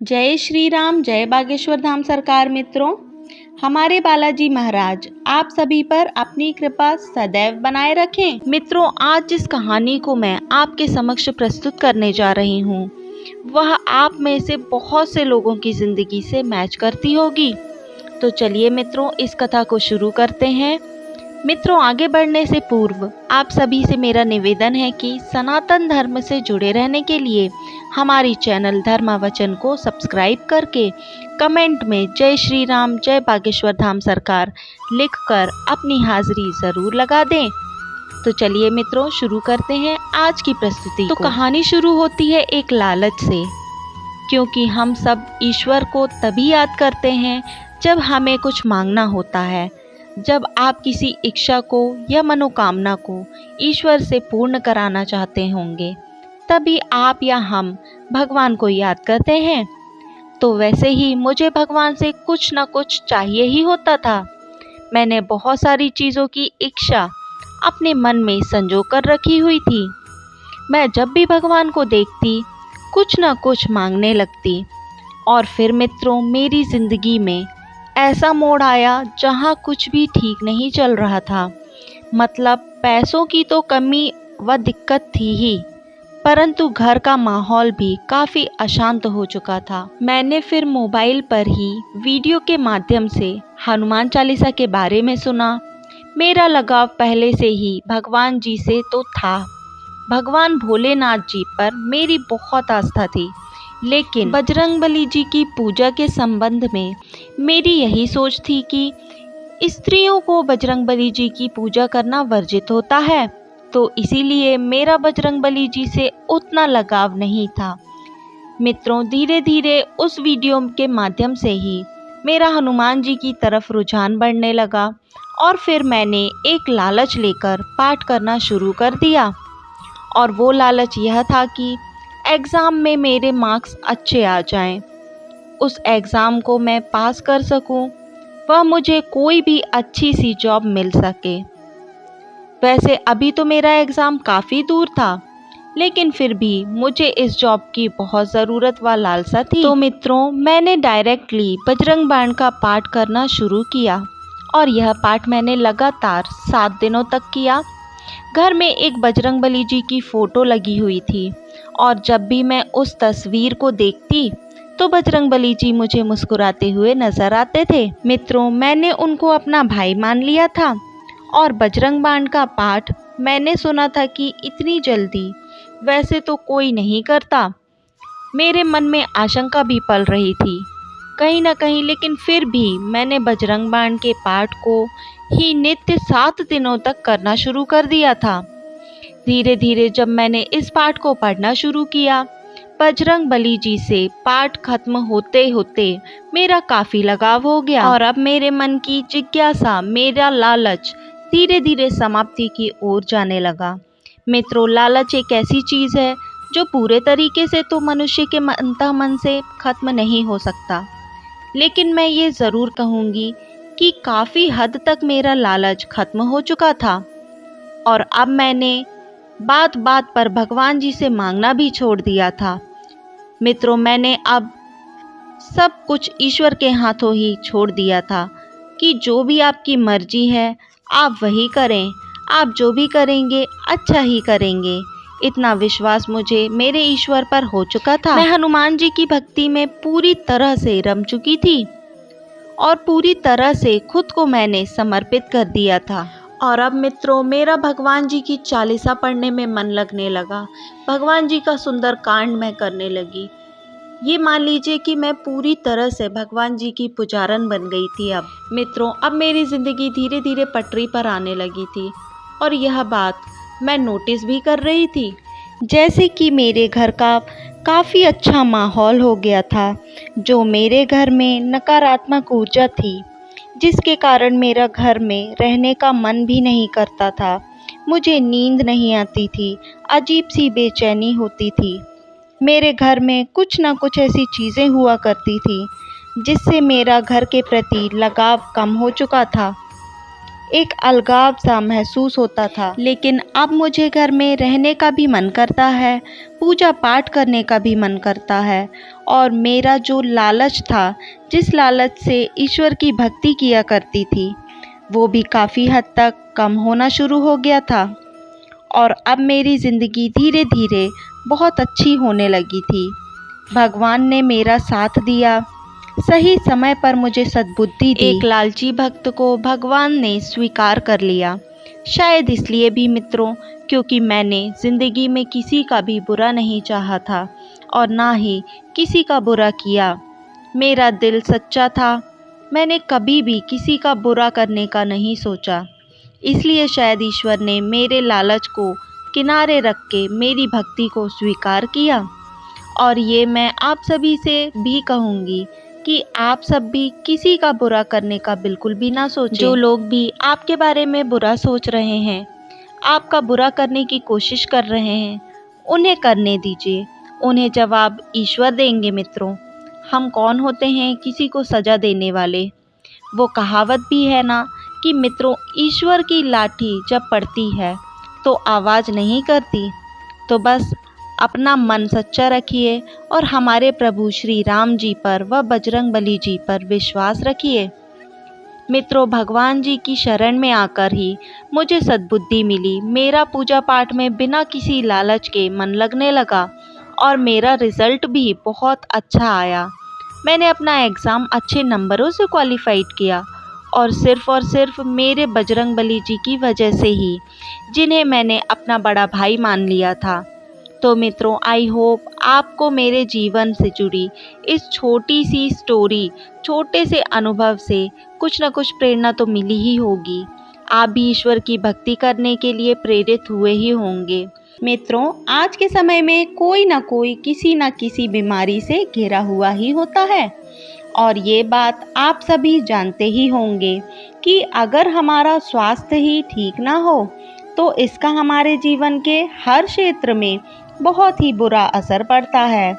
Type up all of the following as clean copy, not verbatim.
जय श्री राम, जय बागेश्वर धाम सरकार। मित्रों, हमारे बालाजी महाराज आप सभी पर अपनी कृपा सदैव बनाए रखें। मित्रों, आज जिस कहानी को मैं आपके समक्ष प्रस्तुत करने जा रही हूँ वह आप में से बहुत से लोगों की ज़िंदगी से मैच करती होगी। तो चलिए मित्रों, इस कथा को शुरू करते हैं। मित्रों, आगे बढ़ने से पूर्व आप सभी से मेरा निवेदन है कि सनातन धर्म से जुड़े रहने के लिए हमारी चैनल धर्मावचन को सब्सक्राइब करके कमेंट में जय श्री राम, जय बागेश्वर धाम सरकार लिखकर अपनी हाजिरी ज़रूर लगा दें। तो चलिए मित्रों, शुरू करते हैं आज की प्रस्तुति। तो कहानी शुरू होती है एक लालच से, क्योंकि हम सब ईश्वर को तभी याद करते हैं जब हमें कुछ मांगना होता है। जब आप किसी इच्छा को या मनोकामना को ईश्वर से पूर्ण कराना चाहते होंगे, तभी आप या हम भगवान को याद करते हैं। तो वैसे ही मुझे भगवान से कुछ न कुछ चाहिए ही होता था। मैंने बहुत सारी चीज़ों की इच्छा अपने मन में संजो कर रखी हुई थी। मैं जब भी भगवान को देखती कुछ न कुछ मांगने लगती। और फिर मित्रों, मेरी ज़िंदगी में ऐसा मोड़ आया जहाँ कुछ भी ठीक नहीं चल रहा था। मतलब पैसों की तो कमी व दिक्कत थी ही, परंतु घर का माहौल भी काफ़ी अशांत हो चुका था। मैंने फिर मोबाइल पर ही वीडियो के माध्यम से हनुमान चालीसा के बारे में सुना। मेरा लगाव पहले से ही भगवान जी से तो था। भगवान भोलेनाथ जी पर मेरी बहुत आस्था थी, लेकिन बजरंगबली जी की पूजा के संबंध में मेरी यही सोच थी कि स्त्रियों को बजरंगबली जी की पूजा करना वर्जित होता है, तो इसीलिए मेरा बजरंगबली जी से उतना लगाव नहीं था। मित्रों, धीरे धीरे उस वीडियो के माध्यम से ही मेरा हनुमान जी की तरफ रुझान बढ़ने लगा और फिर मैंने एक लालच लेकर पाठ करना शुरू कर दिया। और वो लालच यह था कि एग्ज़ाम में मेरे मार्क्स अच्छे आ जाएं, उस एग्ज़ाम को मैं पास कर सकूं, वह मुझे कोई भी अच्छी सी जॉब मिल सके। वैसे अभी तो मेरा एग्ज़ाम काफ़ी दूर था, लेकिन फिर भी मुझे इस जॉब की बहुत ज़रूरत व लालसा थी। तो मित्रों, मैंने डायरेक्टली बजरंग बाण का पाठ करना शुरू किया और यह पाठ मैंने लगातार 7 दिनों तक किया। घर में एक बजरंगबली जी की फ़ोटो लगी हुई थी और जब भी मैं उस तस्वीर को देखती तो बजरंगबली जी मुझे मुस्कुराते हुए नज़र आते थे। मित्रों, मैंने उनको अपना भाई मान लिया था और बजरंग बाण का पाठ मैंने सुना था कि इतनी जल्दी वैसे तो कोई नहीं करता। मेरे मन में आशंका भी पल रही थी कहीं ना कहीं, लेकिन फिर भी मैंने बजरंग बाण के पाठ को ही नित्य 7 दिनों तक करना शुरू कर दिया था। धीरे धीरे जब मैंने इस पाठ को पढ़ना शुरू किया, बजरंगबली जी से पाठ खत्म होते होते मेरा काफ़ी लगाव हो गया और अब मेरे मन की जिज्ञासा, मेरा लालच धीरे धीरे समाप्ति की ओर जाने लगा। मित्रों, लालच एक ऐसी चीज़ है जो पूरे तरीके से तो मनुष्य के अंतः मन से खत्म नहीं हो सकता, लेकिन मैं ये ज़रूर कहूँगी कि काफ़ी हद तक मेरा लालच खत्म हो चुका था और अब मैंने बात बात पर भगवान जी से मांगना भी छोड़ दिया था। मित्रों, मैंने अब सब कुछ ईश्वर के हाथों ही छोड़ दिया था कि जो भी आपकी मर्जी है आप वही करें, आप जो भी करेंगे अच्छा ही करेंगे। इतना विश्वास मुझे मेरे ईश्वर पर हो चुका था। मैं हनुमान जी की भक्ति में पूरी तरह से रम चुकी थी और पूरी तरह से खुद को मैंने समर्पित कर दिया था। और अब मित्रों, मेरा भगवान जी की चालीसा पढ़ने में मन लगने लगा। भगवान जी का सुंदर कांड मैं करने लगी। ये मान लीजिए कि मैं पूरी तरह से भगवान जी की पुजारन बन गई थी। अब मित्रों, अब मेरी ज़िंदगी धीरे धीरे पटरी पर आने लगी थी और यह बात मैं नोटिस भी कर रही थी। जैसे कि मेरे घर का काफ़ी अच्छा माहौल हो गया था, जो मेरे घर में नकारात्मक ऊर्जा थी, जिसके कारण मेरा घर में रहने का मन भी नहीं करता था। मुझे नींद नहीं आती थी, अजीब सी बेचैनी होती थी। मेरे घर में कुछ ना कुछ ऐसी चीज़ें हुआ करती थी जिससे मेरा घर के प्रति लगाव कम हो चुका था। एक अलगाव सा महसूस होता था। लेकिन अब मुझे घर में रहने का भी मन करता है, पूजा पाठ करने का भी मन करता है और मेरा जो लालच था, जिस लालच से ईश्वर की भक्ति किया करती थी, वो भी काफ़ी हद तक कम होना शुरू हो गया था। और अब मेरी ज़िंदगी धीरे धीरे बहुत अच्छी होने लगी थी। भगवान ने मेरा साथ दिया, सही समय पर मुझे सद्बुद्धि दी। एक लालची भक्त को भगवान ने स्वीकार कर लिया। शायद इसलिए भी मित्रों, क्योंकि मैंने ज़िंदगी में किसी का भी बुरा नहीं चाहा था और ना ही किसी का बुरा किया। मेरा दिल सच्चा था, मैंने कभी भी किसी का बुरा करने का नहीं सोचा। इसलिए शायद ईश्वर ने मेरे लालच को किनारे रख के मेरी भक्ति को स्वीकार किया। और ये मैं आप सभी से भी कहूँगी कि आप सब भी किसी का बुरा करने का बिल्कुल भी ना सोचें। जो लोग भी आपके बारे में बुरा सोच रहे हैं, आपका बुरा करने की कोशिश कर रहे हैं, उन्हें करने दीजिए। उन्हें जवाब ईश्वर देंगे मित्रों। हम कौन होते हैं किसी को सज़ा देने वाले। वो कहावत भी है ना कि मित्रों, ईश्वर की लाठी जब पड़ती है तो आवाज़ नहीं करती। तो बस अपना मन सच्चा रखिए और हमारे प्रभु श्री राम जी पर व बजरंगबली जी पर विश्वास रखिए। मित्रों, भगवान जी की शरण में आकर ही मुझे सद्बुद्धि मिली। मेरा पूजा पाठ में बिना किसी लालच के मन लगने लगा और मेरा रिज़ल्ट भी बहुत अच्छा आया। मैंने अपना एग्ज़ाम अच्छे नंबरों से क्वालिफाइड किया और सिर्फ मेरे बजरंगबली जी की वजह से ही, जिन्हें मैंने अपना बड़ा भाई मान लिया था। तो मित्रों, आई होप आपको मेरे जीवन से जुड़ी इस छोटी सी स्टोरी, छोटे से अनुभव से कुछ न कुछ प्रेरणा तो मिली ही होगी। आप भी ईश्वर की भक्ति करने के लिए प्रेरित हुए ही होंगे। मित्रों, आज के समय में कोई ना कोई किसी न किसी बीमारी से घिरा हुआ ही होता है और ये बात आप सभी जानते ही होंगे कि अगर हमारा स्वास्थ्य ही ठीक ना हो तो इसका हमारे जीवन के हर क्षेत्र में बहुत ही बुरा असर पड़ता है।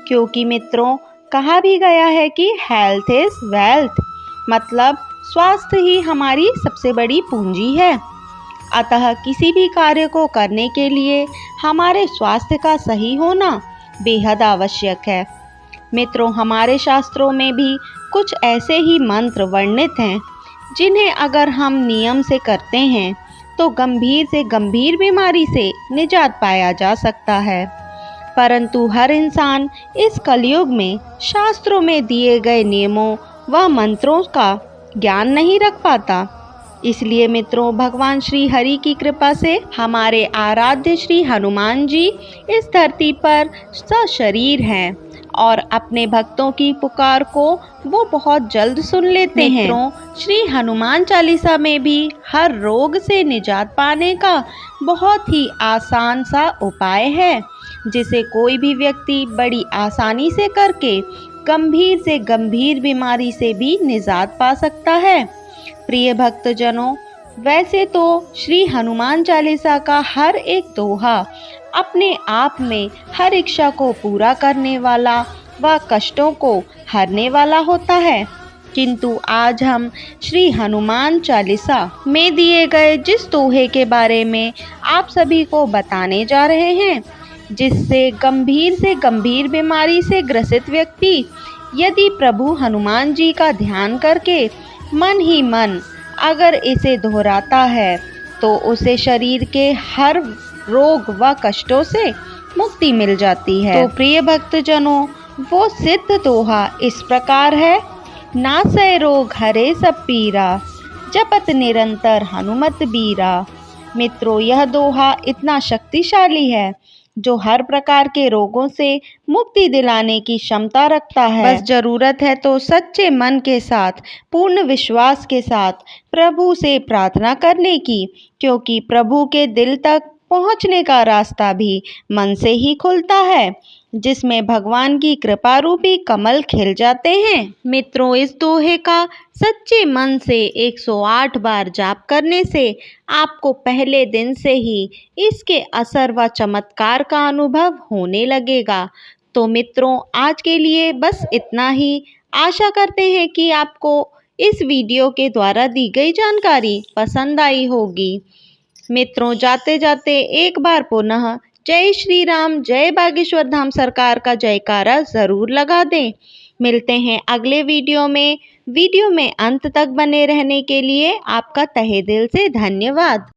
क्योंकि मित्रों, कहा भी गया है कि हेल्थ इज़ वेल्थ, मतलब स्वास्थ्य ही हमारी सबसे बड़ी पूंजी है। अतः किसी भी कार्य को करने के लिए हमारे स्वास्थ्य का सही होना बेहद आवश्यक है। मित्रों, हमारे शास्त्रों में भी कुछ ऐसे ही मंत्र वर्णित हैं जिन्हें अगर हम नियम से करते हैं तो गंभीर से गंभीर बीमारी से निजात पाया जा सकता है। परंतु हर इंसान इस कलयुग में शास्त्रों में दिए गए नियमों व मंत्रों का ज्ञान नहीं रख पाता। इसलिए मित्रों, भगवान श्री हरि की कृपा से हमारे आराध्य श्री हनुमान जी इस धरती पर सशरीर हैं और अपने भक्तों की पुकार को वो बहुत जल्द सुन लेते हैं। मित्रों, श्री हनुमान चालीसा में भी हर रोग से निजात पाने का बहुत ही आसान सा उपाय है, जिसे कोई भी व्यक्ति बड़ी आसानी से करके गंभीर से गंभीर बीमारी से भी निजात पा सकता है। प्रिय भक्तजनों, वैसे तो श्री हनुमान चालीसा का हर एक दोहा अपने आप में हर इच्छा को पूरा करने वाला व कष्टों को हरने वाला होता है, किंतु आज हम श्री हनुमान चालीसा में दिए गए जिस दोहे के बारे में आप सभी को बताने जा रहे हैं, जिससे गंभीर से गंभीर बीमारी से ग्रसित व्यक्ति यदि प्रभु हनुमान जी का ध्यान करके मन ही मन अगर इसे दोहराता है तो उसे शरीर के हर रोग व कष्टों से मुक्ति मिल जाती है। तो प्रिय भक्तजनों, वो सिद्ध दोहा इस प्रकार है, नासै रोग हरे सब पीरा, जपत निरंतर हनुमत बीरा। मित्रों, यह दोहा इतना शक्तिशाली है जो हर प्रकार के रोगों से मुक्ति दिलाने की क्षमता रखता है। बस जरूरत है तो सच्चे मन के साथ, पूर्ण विश्वास के साथ प्रभु से प्रार्थना करने की, क्योंकि प्रभु के दिल तक पहुंचने का रास्ता भी मन से ही खुलता है, जिसमें भगवान की कृपा रूपी कमल खिल जाते हैं। मित्रों, इस दोहे का सच्चे मन से 108 बार जाप करने से आपको पहले दिन से ही इसके असर व चमत्कार का अनुभव होने लगेगा। तो मित्रों, आज के लिए बस इतना ही। आशा करते हैं कि आपको इस वीडियो के द्वारा दी गई जानकारी पसंद आई होगी। मित्रों, जाते जाते एक बार पुनः जय श्री राम, जय बागेश्वर धाम सरकार का जयकारा ज़रूर लगा दें। मिलते हैं अगले वीडियो में। वीडियो में अंत तक बने रहने के लिए आपका तहे दिल से धन्यवाद।